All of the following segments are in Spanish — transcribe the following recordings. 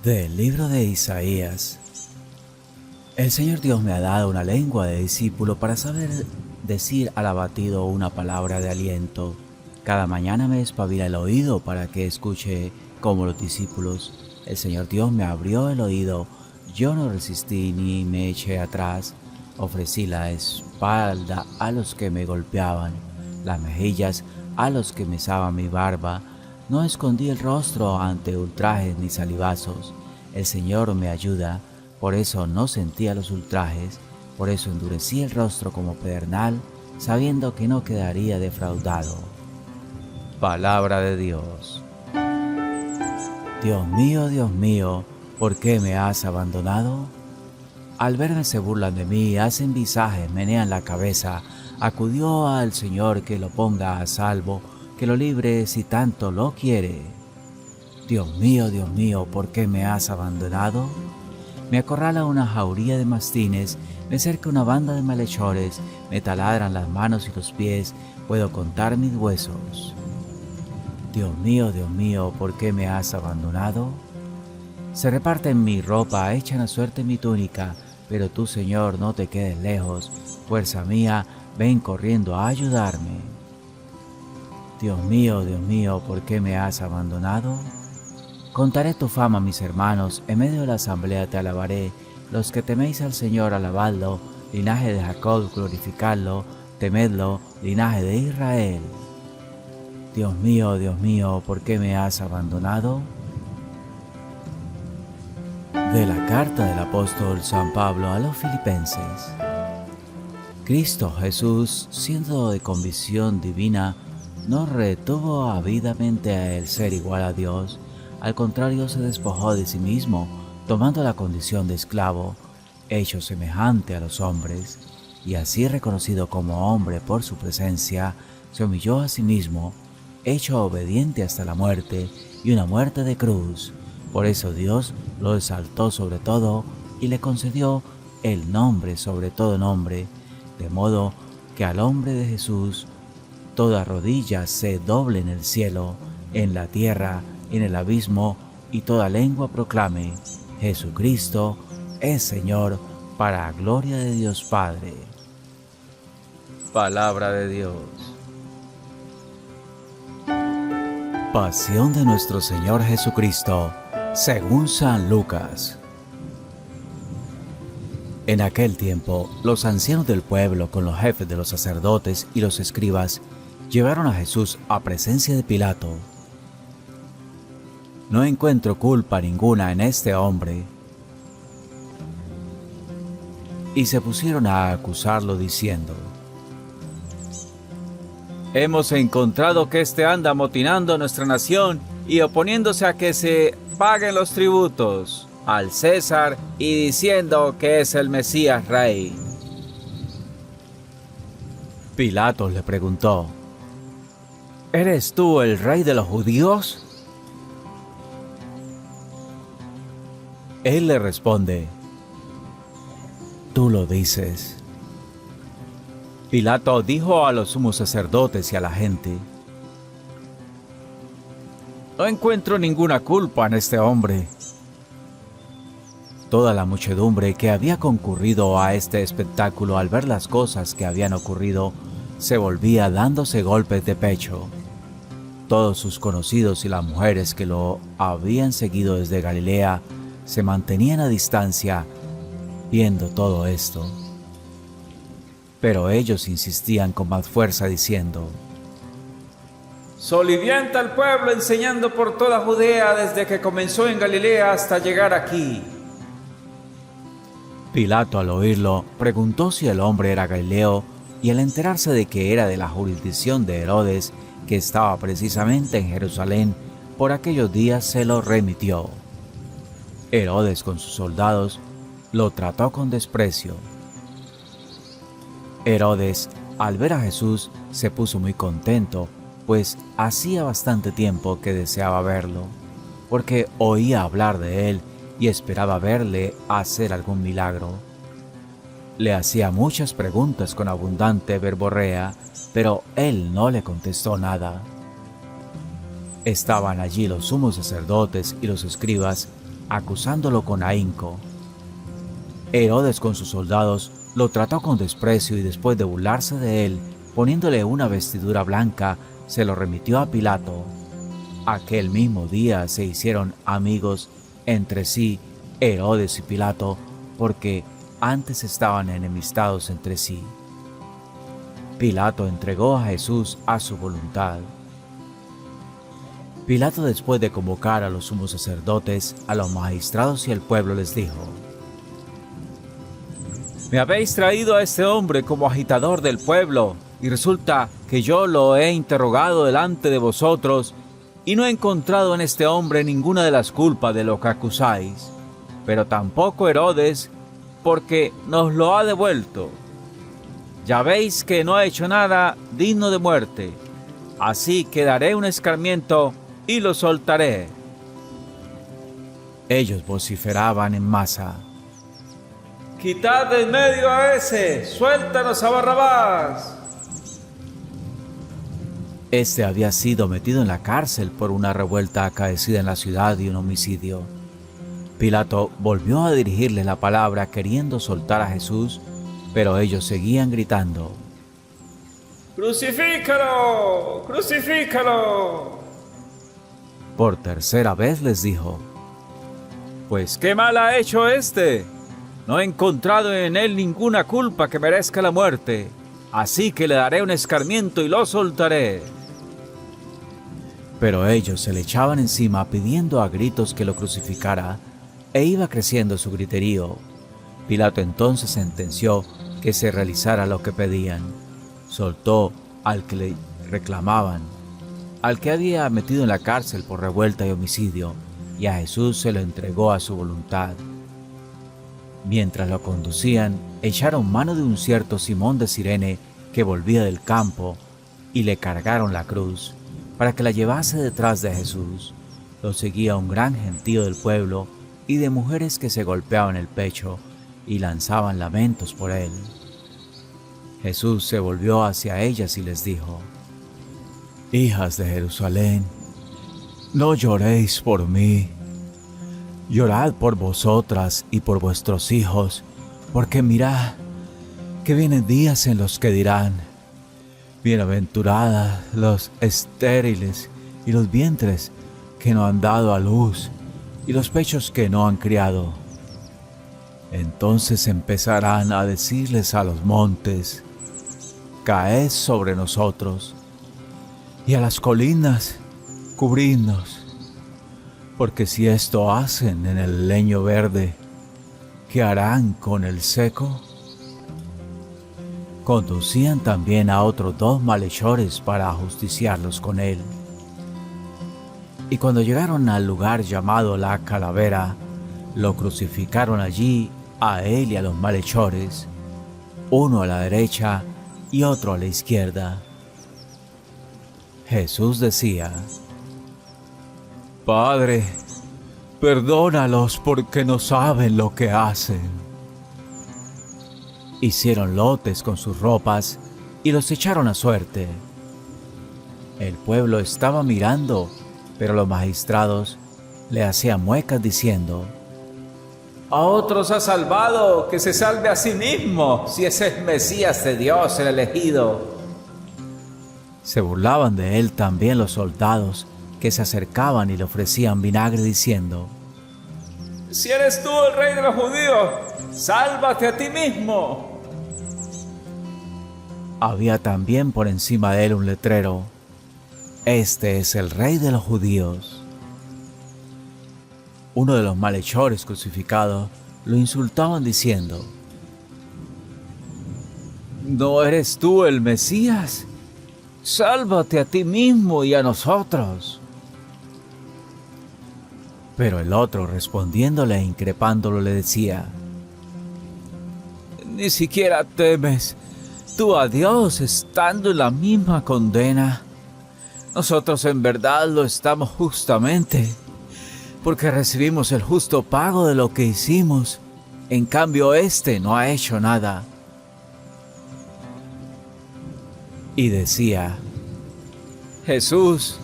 Del libro de Isaías. El Señor Dios me ha dado una lengua de discípulo para saber decir al abatido una palabra de aliento. Cada mañana me espabila el oído para que escuche como los discípulos. El Señor Dios me abrió el oído. Yo no resistí ni me eché atrás. Ofrecí la espalda a los que me golpeaban, las mejillas a los que mesaban mi barba. No escondí el rostro ante ultrajes ni salivazos. El Señor me ayuda, por eso no sentía los ultrajes, por eso endurecí el rostro como pedernal, sabiendo que no quedaría defraudado. Palabra de Dios. Dios mío, ¿por qué me has abandonado? Al verme se burlan de mí, hacen visajes, menean la cabeza. Acudió al Señor que lo ponga a salvo, que lo libre si tanto lo quiere. Dios mío, ¿por qué me has abandonado? Me acorrala una jauría de mastines, me cerca una banda de malhechores, me taladran las manos y los pies, puedo contar mis huesos. Dios mío, ¿por qué me has abandonado? Se reparten mi ropa, echan a suerte mi túnica, pero tú, Señor, no te quedes lejos. Fuerza mía, ven corriendo a ayudarme. Dios mío, ¿por qué me has abandonado? Contaré tu fama a mis hermanos, en medio de la asamblea te alabaré. Los que teméis al Señor, alabadlo, linaje de Jacob, glorificadlo, temedlo, linaje de Israel. Dios mío, ¿por qué me has abandonado? De la carta del apóstol San Pablo a los Filipenses. Cristo Jesús, siendo de convicción divina, no retuvo ávidamente el ser igual a Dios, al contrario se despojó de sí mismo, tomando la condición de esclavo, hecho semejante a los hombres, y así reconocido como hombre por su presencia, se humilló a sí mismo, hecho obediente hasta la muerte, y una muerte de cruz. Por eso Dios lo exaltó sobre todo y le concedió el nombre sobre todo nombre, de modo que al nombre de Jesús toda rodilla se doble en el cielo, en la tierra, en el abismo, y toda lengua proclame: Jesucristo es Señor, para gloria de Dios Padre. Palabra de Dios. Pasión de nuestro Señor Jesucristo, según San Lucas. En aquel tiempo, los ancianos del pueblo, con los jefes de los sacerdotes y los escribas, llevaron a Jesús a presencia de Pilato. No encuentro culpa ninguna en este hombre. Y se pusieron a acusarlo diciendo: Hemos encontrado que éste anda amotinando a nuestra nación y oponiéndose a que se paguen los tributos al César y diciendo que es el Mesías Rey. Pilato le preguntó: ¿Eres tú el rey de los judíos? Él le responde: Tú lo dices. Pilato dijo a los sumos sacerdotes y a la gente: No encuentro ninguna culpa en este hombre. Toda la muchedumbre que había concurrido a este espectáculo, al ver las cosas que habían ocurrido, se volvía dándose golpes de pecho. Todos sus conocidos y las mujeres que lo habían seguido desde Galilea se mantenían a distancia viendo todo esto. Pero ellos insistían con más fuerza diciendo: Solivianta al pueblo enseñando por toda Judea desde que comenzó en Galilea hasta llegar aquí. Pilato, al oírlo, preguntó si el hombre era galileo, y al enterarse de que era de la jurisdicción de Herodes, que estaba precisamente en Jerusalén, por aquellos días se lo remitió. Herodes, con sus soldados, lo trató con desprecio. Herodes, al ver a Jesús, se puso muy contento, pues hacía bastante tiempo que deseaba verlo, porque oía hablar de él y esperaba verle hacer algún milagro. Le hacía muchas preguntas con abundante verborrea, pero él no le contestó nada. Estaban allí los sumos sacerdotes y los escribas, acusándolo con ahínco. Herodes con sus soldados lo trató con desprecio y después de burlarse de él, poniéndole una vestidura blanca, se lo remitió a Pilato. Aquel mismo día se hicieron amigos entre sí Herodes y Pilato, porque antes estaban enemistados entre sí. Pilato entregó a Jesús a su voluntad. Pilato, después de convocar a los sumos sacerdotes, a los magistrados y al pueblo, les dijo: Me habéis traído a este hombre como agitador del pueblo, y resulta que yo lo he interrogado delante de vosotros, y no he encontrado en este hombre ninguna de las culpas de lo que acusáis, pero tampoco Herodes, porque nos lo ha devuelto. Ya veis que no ha hecho nada digno de muerte, así que daré un escarmiento y lo soltaré. Ellos vociferaban en masa: ¡Quitad de en medio a ese! ¡Suéltanos a Barrabás! Este había sido metido en la cárcel por una revuelta acaecida en la ciudad y un homicidio. Pilato volvió a dirigirles la palabra queriendo soltar a Jesús, pero ellos seguían gritando: ¡Crucifícalo! ¡Crucifícalo! Por tercera vez les dijo: Pues qué mal ha hecho este. No he encontrado en él ninguna culpa que merezca la muerte, así que le daré un escarmiento y lo soltaré. Pero ellos se le echaban encima pidiendo a gritos que lo crucificara, e iba creciendo su griterío. Pilato entonces sentenció que se realizara lo que pedían. Soltó al que le reclamaban, al que había metido en la cárcel por revuelta y homicidio, y a Jesús se lo entregó a su voluntad. Mientras lo conducían, echaron mano de un cierto Simón de Cirene que volvía del campo, y le cargaron la cruz, para que la llevase detrás de Jesús. Lo seguía un gran gentío del pueblo y de mujeres que se golpeaban el pecho y lanzaban lamentos por él. Jesús se volvió hacia ellas y les dijo: Hijas de Jerusalén, no lloréis por mí, llorad por vosotras y por vuestros hijos, porque mirad que vienen días en los que dirán: bienaventuradas los estériles y los vientres que no han dado a luz y los pechos que no han criado. Entonces empezarán a decirles a los montes: caed sobre nosotros, y a las colinas: cubridnos. Porque si esto hacen en el leño verde, ¿qué harán con el seco? Conducían también a otros 2 malhechores para ajusticiarlos con él. Y cuando llegaron al lugar llamado la Calavera, lo crucificaron allí a él y a los malhechores, uno a la derecha y otro a la izquierda. Jesús decía: Padre, perdónalos porque no saben lo que hacen. Hicieron lotes con sus ropas y los echaron a suerte. El pueblo estaba mirando, pero los magistrados le hacían muecas diciendo: A otros ha salvado, que se salve a sí mismo, si ese es Mesías de Dios, el elegido. Se burlaban de él también los soldados, que se acercaban y le ofrecían vinagre diciendo: Si eres tú el rey de los judíos, sálvate a ti mismo. Había también por encima de él un letrero: Este es el rey de los judíos. Uno de los malhechores crucificados lo insultaban diciendo: ¿No eres tú el Mesías? Sálvate a ti mismo y a nosotros. Pero el otro, respondiéndole e increpándolo, le decía: ¿Ni siquiera temes tú a Dios estando en la misma condena? Nosotros en verdad lo estamos justamente, porque recibimos el justo pago de lo que hicimos. En cambio, este no ha hecho nada. Y decía: Jesús,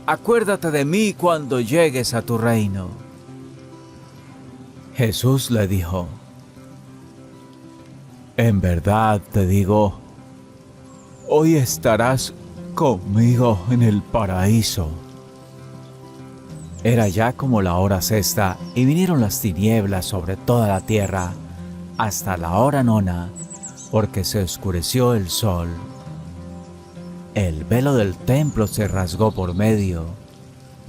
acuérdate de mí cuando llegues a tu reino. Jesús le dijo: en verdad te digo, hoy estarás conmigo en el paraíso. Era ya como la hora sexta, y vinieron las tinieblas sobre toda la tierra, hasta la hora nona, porque se oscureció el sol. El velo del templo se rasgó por medio,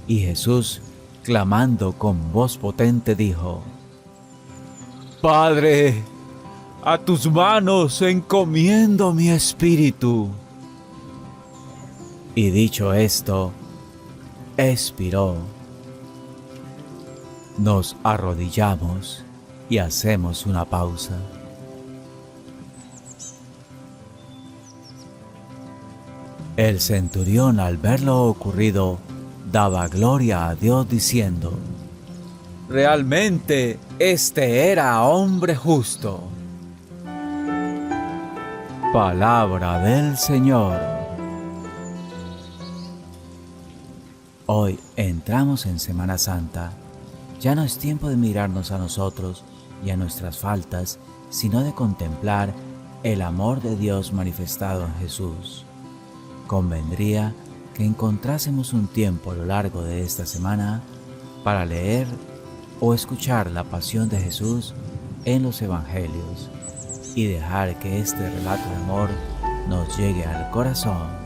y Jesús, clamando con voz potente, dijo: Padre, a tus manos encomiendo mi espíritu. Y dicho esto, expiró. Nos arrodillamos y hacemos una pausa. El centurión, al ver lo ocurrido, daba gloria a Dios diciendo: realmente este era hombre justo. Palabra del Señor. Hoy entramos en Semana Santa. Ya no es tiempo de mirarnos a nosotros y a nuestras faltas, sino de contemplar el amor de Dios manifestado en Jesús. Convendría que encontrásemos un tiempo a lo largo de esta semana para leer o escuchar la pasión de Jesús en los Evangelios y dejar que este relato de amor nos llegue al corazón.